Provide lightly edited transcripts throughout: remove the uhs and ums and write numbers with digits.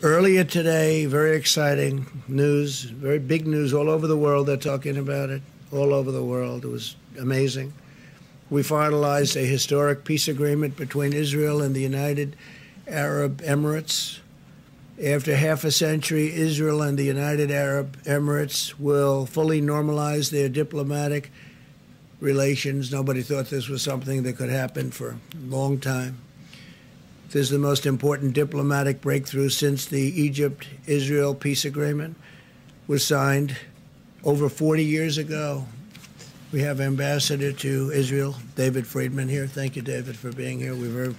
Earlier today, very exciting news, very big news all over the world. They're talking about it all over the world. It was amazing. We finalized a historic peace agreement between Israel and the United Arab Emirates. After half a century, Israel and the United Arab Emirates will fully normalize their diplomatic relations. Nobody thought this was something that could happen for a long time. This is the most important diplomatic breakthrough since the Egypt-Israel peace agreement was signed over 40 years ago. We have Ambassador to Israel, David Friedman, here. Thank you, David, for being here. We very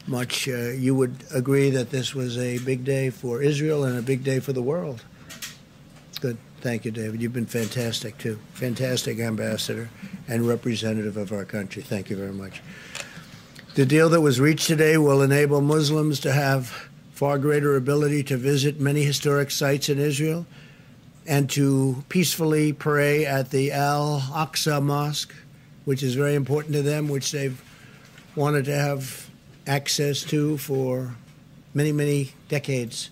much, you would agree that this was a big day for Israel and a big day for the world. Good. Thank you, David. You've been fantastic, too. Fantastic ambassador and representative of our country. Thank you very much. The deal that was reached today will enable Muslims to have far greater ability to visit many historic sites in Israel and to peacefully pray at the Al-Aqsa Mosque, which is very important to them, which they've wanted to have access to for many, many decades.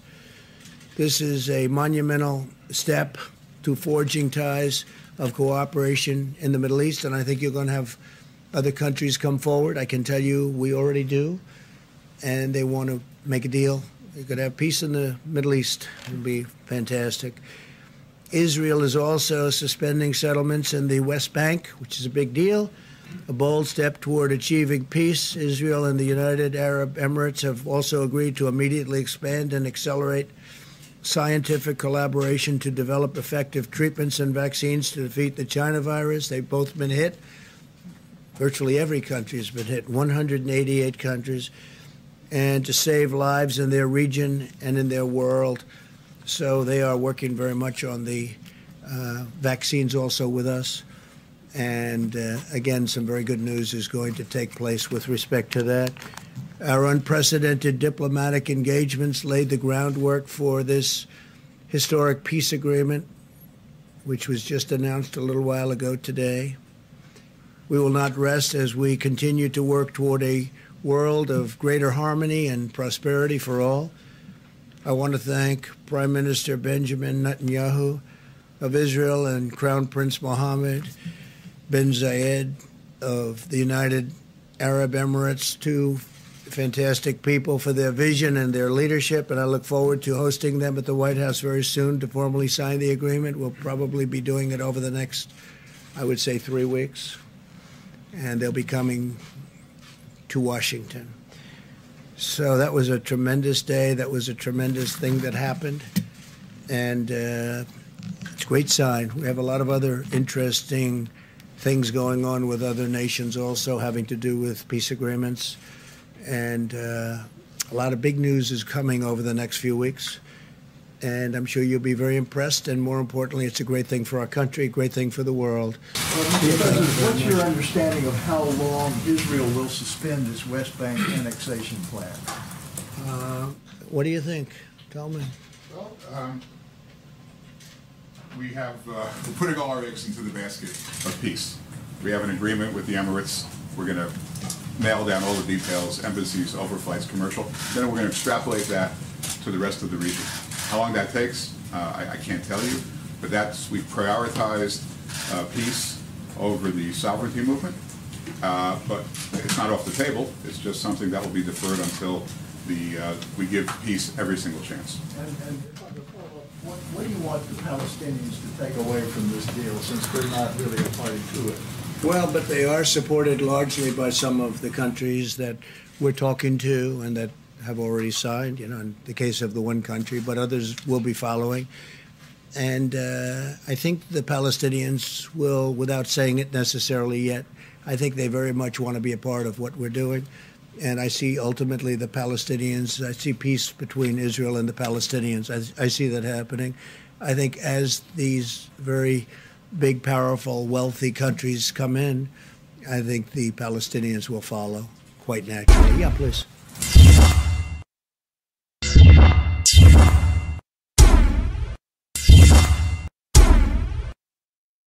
This is a monumental step to forging ties of cooperation in the Middle East, and I think you're going to have other countries come forward. I can tell you we already do, and they want to make a deal. You could have peace in the Middle East. It would be fantastic. Israel is also suspending settlements in the West Bank, which is a big deal, a bold step toward achieving peace. Israel and the United Arab Emirates have also agreed to immediately expand and accelerate scientific collaboration to develop effective treatments and vaccines to defeat the China virus. They've both been hit. Virtually every country has been hit, 188 countries, and to save lives in their region and in their world. So they are working very much on the vaccines also with us. And again, some very good news is going to take place with respect to that. Our unprecedented diplomatic engagements laid the groundwork for this historic peace agreement, which was just announced a little while ago today. We will not rest as we continue to work toward a world of greater harmony and prosperity for all. I want to thank Prime Minister Benjamin Netanyahu of Israel and Crown Prince Mohammed bin Zayed of the United Arab Emirates, two fantastic people, for their vision and their leadership, and I look forward to hosting them at the White House very soon to formally sign the agreement. We'll probably be doing it over the next, I would say, 3 weeks. And they'll be coming to Washington. So that was a tremendous day. That was a tremendous thing that happened. And it's a great sign. We have a lot of other interesting things going on with other nations also having to do with peace agreements. And a lot of big news is coming over the next few weeks. And I'm sure you'll be very impressed. And more importantly, it's a great thing for our country, a great thing for the world. Well, Mr. President, what's your understanding of how long Israel will suspend its West Bank annexation plan? What do you think? Tell me. Well, we're putting all our eggs into the basket of peace. We have an agreement with the Emirates. We're going to nail down all the details, embassies, overflights, commercial. Then we're going to extrapolate that to the rest of the region. How long that takes, I can't tell you, but we've prioritized peace over the sovereignty movement, but it's not off the table. It's just something that will be deferred until we give peace every single chance. And what do you want the Palestinians to take away from this deal, since they're not really a party to it? Well, but they are supported largely by some of the countries that we're talking to and that have already signed, in the case of the one country, but others will be following. And I think the Palestinians will, without saying it necessarily yet, I think they very much want to be a part of what we're doing. And I see ultimately the Palestinians, I see peace between Israel and the Palestinians. I see that happening. I think as these very big, powerful, wealthy countries come in, I think the Palestinians will follow quite naturally. Yeah, please.